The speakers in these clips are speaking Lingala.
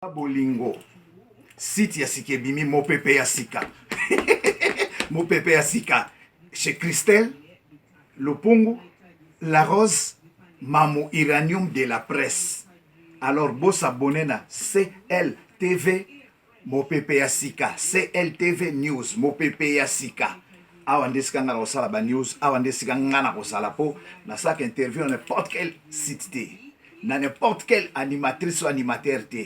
Bolingo site ya Sikebimi Mopepe ya Sika Mopepe ya Sika chez Christelle Lopungu La Rose Mamou Iranium de la presse. Alors vous s'abonnez na CLTV Mopepe ya Sika, CLTV News Mopepe ya Sika. Awandesika ngana kosala ba news, awandesika ngana kosala po na sak interview na n'importe quel site te, na n'importe quelle animatrice ou animateur te.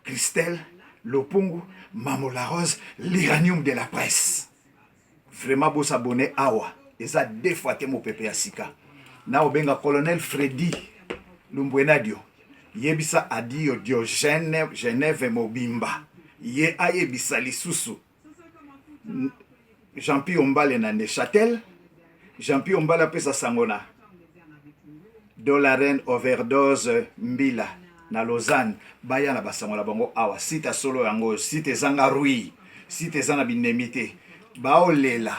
Christelle Lopungu Mamou La Rose, l'Iranium de la presse. Vraiment beau s'abonner awa. Et ça deux fois te Mopepe ya Sika. Na obenga colonel Freddy Lumbwenadio. Yebisa adio Diogène Genève Mobimba. Ye ayebisa lisusu. Jean-Pierre Ombale na Neuchâtel. Jean-Pierre Ombale pesa sangona. Dolaren overdose Mbila na Lausanne. Baya na basangola bango awa. Site solo yango. Site zanga rui. Site zanga binemite. Baolela.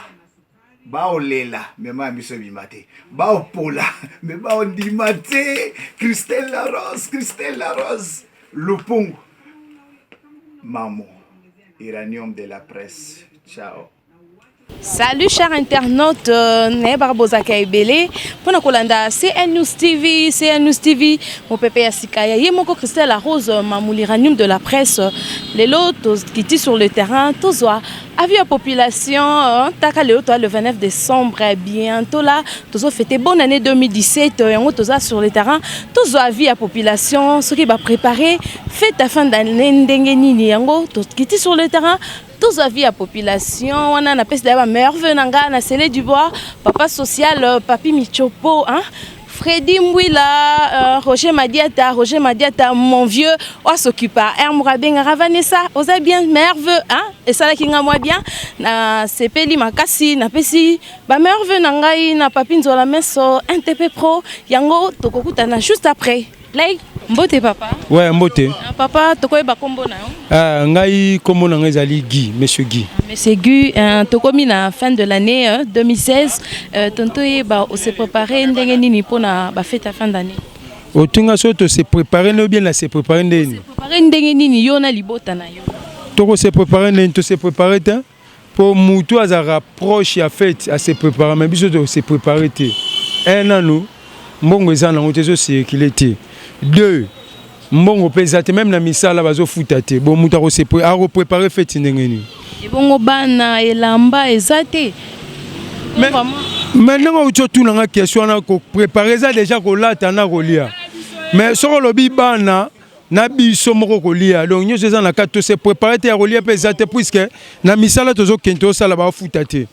Baolela. Mema miso bimate. Baopola. Me baondimate. Christelle La Rose. Christelle La Rose. Lopungu. Mamou. Iranium de la presse. Ciao. Salut chers internautes, ne Barbozaka Ebele. Pour nous kolanda CN News TV, CN News TV, Mopepe ya Sika. Yemoko Christelle La Rose, Mamou l'Iranium de la presse. Les lots qui sur le terrain, tous avis à population, le 29 décembre, bientôt là, tous fêté bonne année 2017, yango tous sur le terrain, tous avis à population, ceux qui va préparer fête à fin d'année ndengeni yango, tous qui sur le terrain. Tous avis à population, on a appelé ça merveille nanga na Célé du Bois, papa social, papi Michopo, hein? Freddy Mwila, Roger Madiata, mon vieux, on s'occupe à Mourabenga Ravanessa, on a bien merveille, hein? Et ça là qui nga moi bien, na Sepeli Makasi, na Pesi, ba merveille nangai na papi Nzola Meso, NTP Pro, yango tokokuta na juste après. Like, mbote papa. Ouais, mbote. Papa, tokoye ba kombo na yo. Ngai kombo na ngai zali Guy, monsieur Guy. Monsieur Guy, tokomi na fin de l'année 2016, tonto yeba on s'est préparé ndenge nini pona ba fête à fin d'année. Otunga soto se préparer no bien la se préparer ndeni. Se préparer ndenge nini yo na libota na yo. Toko se préparer ndeni to se préparer ta pour mutu aza rapproche ya fête à se préparer mais biso to se préparer te. Un an nous mbongo ezana ngote zo circuler te. Deux, mbongo pesate même na misala bazo futate. Bon muta ko se préparer fête ndenge ni. Et bongo bana elamba ezate. Mais maintenant où tu as une question na ko préparer ça déjà ko lata na ko lia. Mais soko lobi bana na biso moko ko lia. Donc nyo zeza na ka to se préparer te ko lia pesate puisque na misala tozo kento sala ba futate.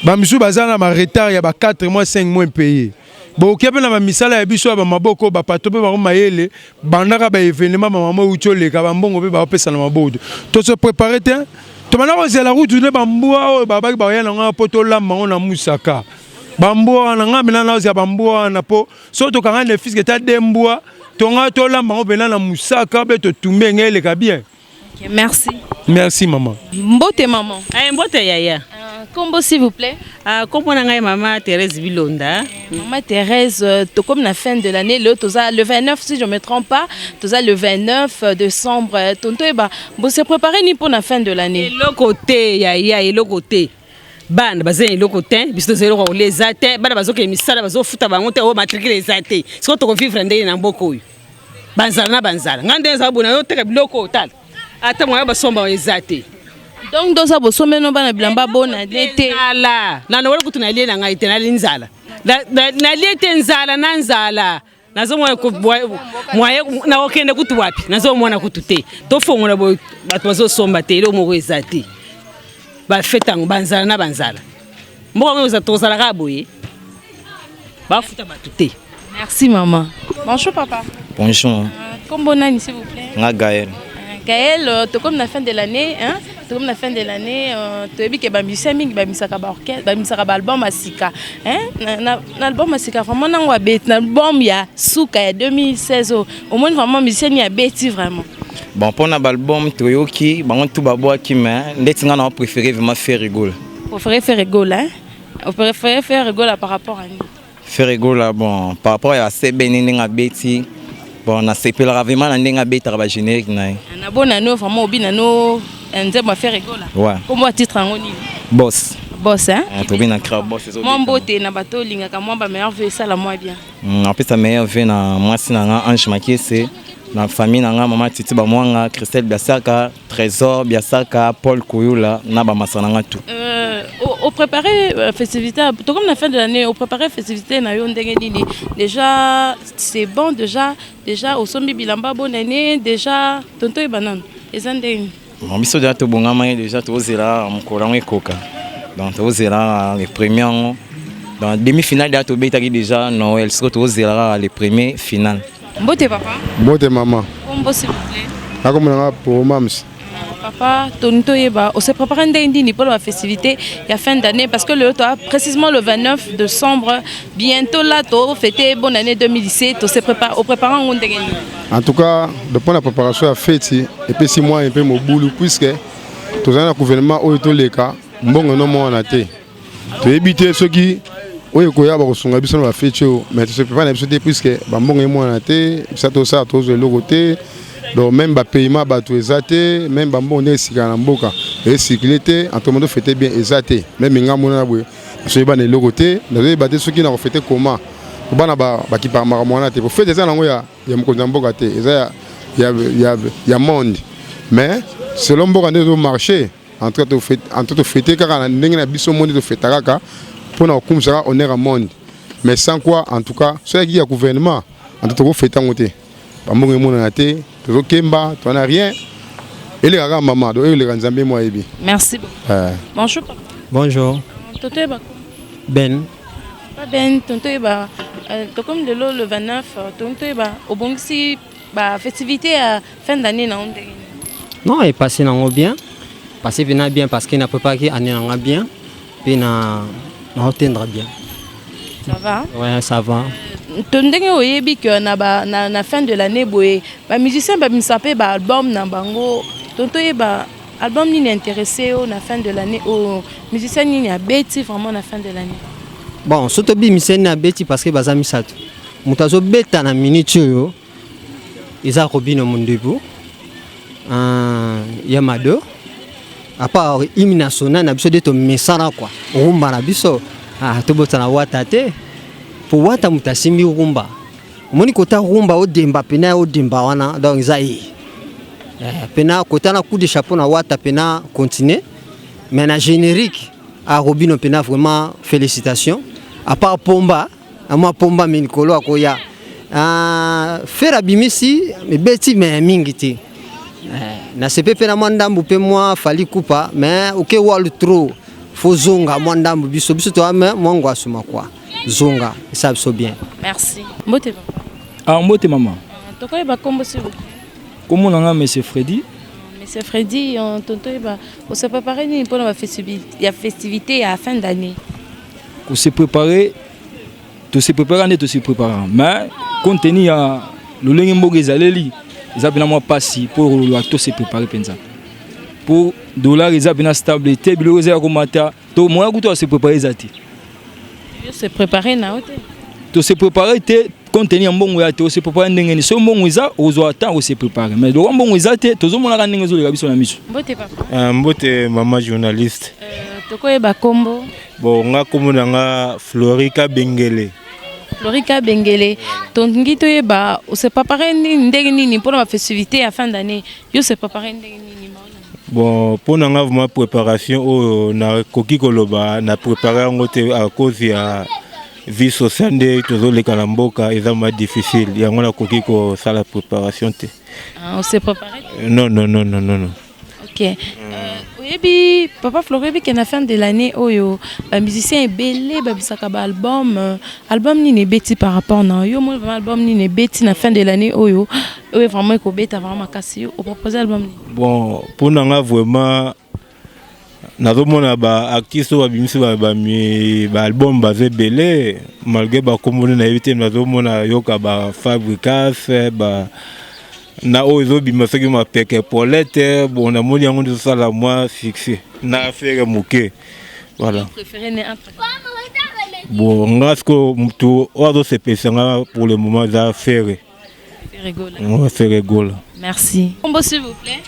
Ba misu bazana ma retard ya ba 4 mois 5 mois payé. Bon, qui a bien misala ya biso ba maboko ba patope ba mayele bandaka ba événement maman utole ka ba mbongo ba pesa na mabodo. To se préparer te to mana ko zela route ne bambua ba ba ya na poto lamba na musaka. Bambua na ngamina na za bambua na po so to kanga ne fiske ta dembua to nga to lamba ngo bena na musaka be to tumbe ngele ka bien. Okay, merci. Merci maman. Mbote maman. Mbote yaya. Combo s'il vous plaît. Combo nanga maman Thérèse Bilonda. Maman Thérèse, comme la fin de l'année, le 29 si je ne me trompe pas, le 29 décembre, tonto eba, vous se préparez ni pour la fin de l'année. Le côté yaya et le côté. Ban bazé le côté, biso zelo ko les até, bana bazo ke misala bazo futa bango te o matricule les até. Siko to ko vivre ndé na mboko. Banzala na banzala. Ngande za bona yo te biloko tal. Ata mo ba somba les até. Donc dans ça vous sommes non bana bilamba bona nete ala na no ko tunalie na ngai tenali nzala na liete nzala na nzala nazo mo ko moye na okende kutu wapi nazo mona kutu te to fongola bo bato bazo somba te lo mo ezati ba fetango banzala na banzala moko ngo za tozala ka boye ba futa bato te. Merci maman. Bonjour papa. Bonjour. Comment nani s'il vous plaît? Nga Gaël. Gaël, comme la fin de l'année, hein? Comme la fin de l'année, tu as vu que musicien mingi ba misaka ba orchestre, ba misaka ba album Masika, hein? Na album Masika vraiment na ngwa bet, na album ya Suka ya 2016 au moins vraiment musicien ya beti vraiment. Bon pour na album Toyoki, bango tout babo ki mais ndeti nga na préféré vraiment faire rigole. Préféré faire rigole, hein? Vous préférez faire rigole par rapport à nous? Faire rigole bon par rapport à ces benini nga beti Bon, na sepelaka vraiment na ndenge abetaka ba générique na ye. Na bona no vraiment obi na no nzembo affaire rigola. Ouais. Comment titre en nini? Boss. Boss hein? To bien na créer boss ezo. Mon beauté na bato lingaka moi ba meilleur vœu ça la moi bien. En plus sa meilleur vœu na moi sinanga Ange Makiese, na famille nanga maman Titi ba mwanga, Christelle Biasaka, Trésor Biasaka, Paul Koyola na ba masananga tout. Au préparer festivité, tout comme la fin de l'année, au préparer festivité na yo ndenge nini. Déjà c'est bon déjà au sombi bilamba bonne année déjà tonto e banane. Ezandeng. Mon biso déjà to bongama déjà to zela mkolango ekoka. Donc to zela les premiers dans demi-finale déjà to betaki déjà Noël, so to zela les premiers finales. Mbote papa. Mbote maman. Combo s'il vous plaît. Akomona pour mams. Papa, Tonto Yeba, on s'est préparé pour la festivité il y a fin d'année parce que précisément le 29 décembre, bientôt là, tu fêter bonne année 2017, on s'est préparé au préparant. En tout cas, depuis la préparation à fête, et puis 6 mois un peu mon boulot puisque tout ça le gouvernement au tout les cas, bon non moi on a été. Tu éviter ceux qui oui koya ba kosunga biso na fête mais tu se prépares na biso puisque bon moi on a été, ça tout ça tous de l'autre côté. Donc même les paiements bateau exaté, même bon on est sigalamboka et sécurité en tout monde fêter bien exaté. Même inga mona boy. Parce que ba ne logoté, na battre ceux qui na fêter comment. Pour bana ba qui par mona te pour fêter ça nango ya mkonza mboka te. Ya monde. Mais selon mboka ne marché entre to fêter car ndenge na biso monde to fêter kaka pour na kumsaka on est à monde. Mais sans quoi en tout cas, ceux qui a gouvernement en tout cas fêter ngoté. Ba mbongo mona te. Kemba, tu n'as rien. Et les gars, maman, les gars, moi. Merci beaucoup. Bonjour. Bonjour. Tonto Eba. Ben. Pas Ben, Tonto Eba. Comme le 29, Tonto Eba. Au bon si, festivité à fin d'année, non? Non, il est passé bien. Passé bien parce qu'il n'a pas préparé année bien. Puis n'a atteindre bien. Ça va? Ouais, ça va. Tondenge oyebi que na fin de l'année boye ba musicien ba misape ba album na bango tonto yeba album ni intéressé au na fin de l'année au musicien ni a beti vraiment na fin de l'année. Bon, surtout bi musicien na beti parce que baza misato. Mutazo beta na minute yo. Isa Robino Mundebu. Yamado. À part hymne national na biso de to mesara quoi. Rumba na biso. To botana watate. Pour wata mutasimbi rumba moni kota rumba o demba pena o demba wana donc zai pena kota na coup de chapeau na wata pena continuer mais na générique à Robino pena vraiment félicitations à part pomba à moi pomba minkolo akoya faire abimisi mais beti mais mingiti na sepe pena mandambu pe moi fali coupa mais OK wall trop faut zonga mandambu biso biso to ame mongo asuma quoi zonga ça so bien. Merci. Mbote papa. Ah mbote maman. Toko eba kombo s'il vous plaît. Comment on a monsieur Freddy? Monsieur Freddy, tonto eba on s'est préparé ni pour la festivité à fin d'année. On s'est préparé to se préparer to se préparer mais compte tenu à le lengimbo ezaleli ezabina moi passi pour le to se préparer penza. Pour dollar ezabina stabilité bilo ezaya komata to moi kuto se préparer zati. Se préparer na hôtel. To se préparer te contenir mbongo ya te se préparer ndenge ni so mbongo iza ozo attendre se préparer mais do mbongo iza te tozo mona ka ndenge zo le biso na miso. Mbote papa. Mbote maman journaliste. Toko eba kombo. Bon nga komona nga Florika Bengele. Florika Bengele. Tongi to eba o se préparer ndenge nini pour la festivité à fin d'année. Yo se préparer ndenge nini maona. Bon pour nga vraiment préparation o na koki koloba na préparer ngote à cause ya vie sociale de tozo le kalamboka ezama difficile yango na koki ko sala préparation te. On s'est préparé? Non. OK. Oyebi papa Florika qui na fin de l'année oyo ba musicien ebele ba bisaka ba album ni ne beti par rapport na yo mo album ni ne beti na fin de l'année oyo vraiment ko beta vraiment kasi au proposer album. Bon pour nga vraiment nazomona ba artiste ba bimisi ba album bazé belé malgré ba komona na éviter nazomona yoka ba Fabricas ba na ozo bimasaki ma peke Paulette bon na moni yango de ça la moi fixé na affaire moké voilà préféré ne entre bon ngasko mtu ozo se pesanga pour le moment za affaire Ouais, c'est rigolo. Merci. Combo s'il vous plaît.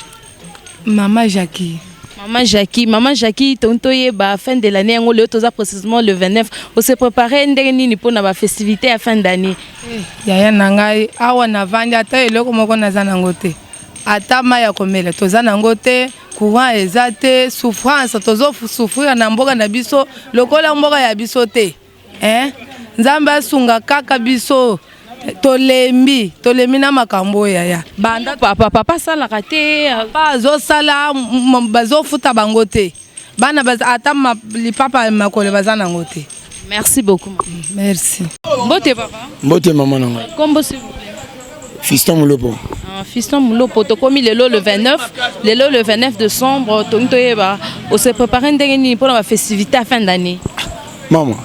Maman Jackie. Maman Jackie, tontoye ba fin de l'année on le toza précisément le 29. On s'est préparé ndenge nini pour na festivité à fin d'année. Yaya nangai awa na vanja ta eloko moko naza nango te. Ata maya komela toza nango te, courant ezate, souffrance tozo souffrir na mboka na biso, lokola mboka ya biso te. Nzambe asunga kaka biso. Tolembi na makambo yaya. Banda papa sala kate, bazo sala bazo futa bango te. Bana ata lipapa makole bazana ngote. Merci beaucoup. Merci. Mbote papa. Mbote maman nanga. Combo s'il vous plaît. Fiston Moulopo. Fiston Moulopo, to komi lelo le 29, lelo le 29 décembre, tontoyeba, on se prépare ndenge nini pour la festivité à fin d'année. Maman.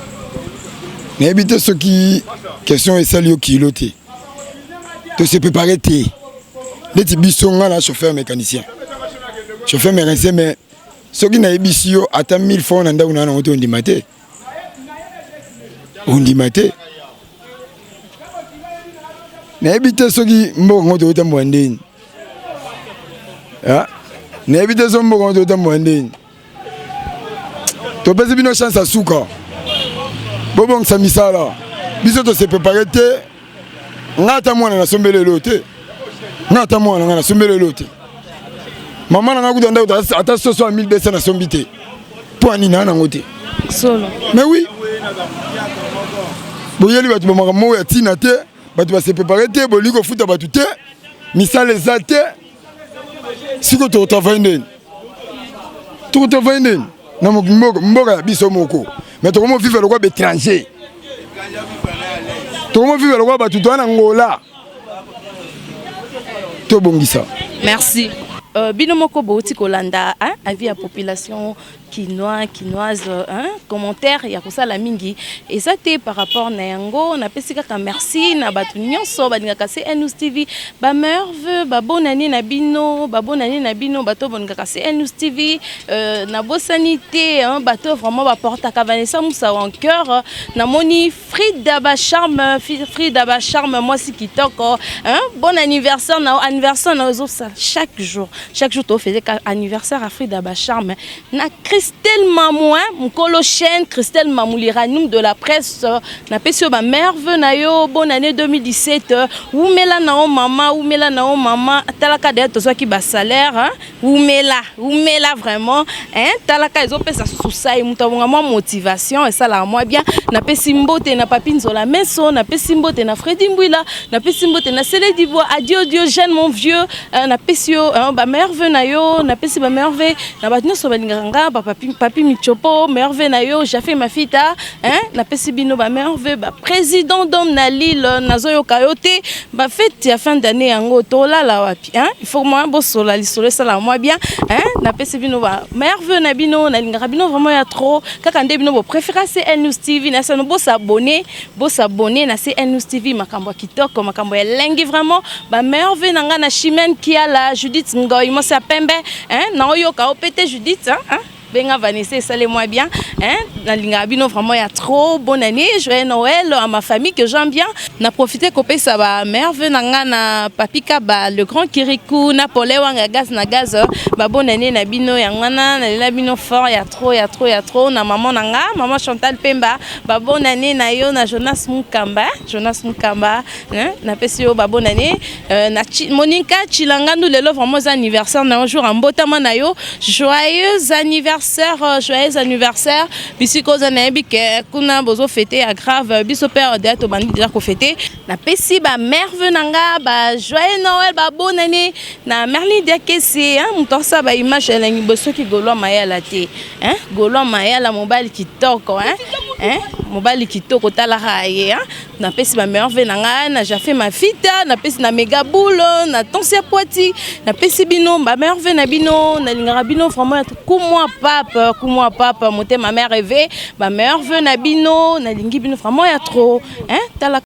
N'habite ceux qui question est celle qui loté. Tu se préparer té. Les tibissons là chauffeur mécanicien. Chauffeur mécanicien mais ceux qui n'a bisio attend 1000 fois nanda on a auto ondimate. Ondimate. N'habite ceux qui mbongo to ta mwandeni. Ah. N'habite ceux mbongo to ta mwandeni. To pesi bino chance à souka. Bobong samisala. Biso to se préparer te. Ngata mwana na sombele lote. Ngata mwana na sombele lote. Maman na ngudanda ata soso 1200 na sombité. Pour nina na ngote. Solo. Mais oui. Boyeli batu ba mo ya tina te, batu ba se préparer te, boliko futa batu te. Misale zate. Siko to travailler. To travailler. Na mboka biso moko. Mais comment vivre le roi étranger? Comment vivre le roi batuto na ngola? To bongisa. Merci. Binomoko bouti kolanda avis à population quinoise commentaire ya kosala mingi et ça té par rapport na yango na pesika ka merci na batu nyonso baningaka CNews TV ba merve ba bonani na bino bato boningaka CNews TV na bosanité bato vraiment ba porta ka Vanessa Moussa en cœur na moni Frida ba charme moi si kitoko bon anniversaire na ça chaque jour to faisait anniversaire à Frida ba charme na Christelle Mamouin, Mkolo Chen, Christelle Mamouliranium de la presse, na pesio ba merve na yo, bonne année 2017, ou mela na o mama, talaka de to ki ba salaire, ou mela vraiment, talaka ezo pesa susai, mutabonga mo motivation et ça la moi bien, na pesi mbote na papi nzola meso, na pesi mbote na Freddy Mbouila, na pesi mbote na Célé Divoire, adieu Diogène mon vieux, na pesio ba merve na yo, na pesi ba merve, na batno so balinganga papi Michopo, merve na yo, j'ai fait ma fita, na pesi bino ba merve, ba président d'homme na Lille, na zoyo kayote, ba fête à fin d'année yango tola la wapi, il faut moi bo sola li sola ça la moi bien, na pesi bino ba merve na bino, na lingara bino vraiment ya trop, kaka nde bino bo préférer CNews TV, na ça no bo s'abonner na CNews TV makambo kitoko, makambo ya lengi vraiment, ba merve nanga na Chimène Kiala, Judith Ngoy, moi ça pembe, na oyo ka opete Judith, Benga Vanessa, salez-moi bien. Dans l'Ingabino, vraiment, il y a trop bonne année. Joyeux Noël à ma famille que j'aime bien. On a profité de ça ba merve na papi Kaba, le grand Kirikou, Napoléon na gaz. Ba bonne année na bino yangana, na bino fort, il y a trop. Na maman Chantal Pemba. Ba bonne année na yo na Jonas Mukamba, na pesio ba bonne année. Na Monica Chilanga nous le vraiment anniversaire na un jour en botama na yo. Joyeux anniversaire. Bisiko zanabi ke kuna bozo fêter à grave biso père de to bandi déjà ko fêter. Na pesi ba merve nanga ba joyeux Noël ba bonne année na Merlin Diakesi mutorsa ba image elengi boso ki golo mayala te. Golo mayala mobile kitoko mobile kitoko tala haye na pesi ba merve nanga na ja fait ma fita na pesi na mega boule na tonsia poiti na pesi bino ba merve na bino na lingara bino vraiment kumwa papa monter ma mère rêvé ba merve na bino na lingi bino vraiment ya trop tala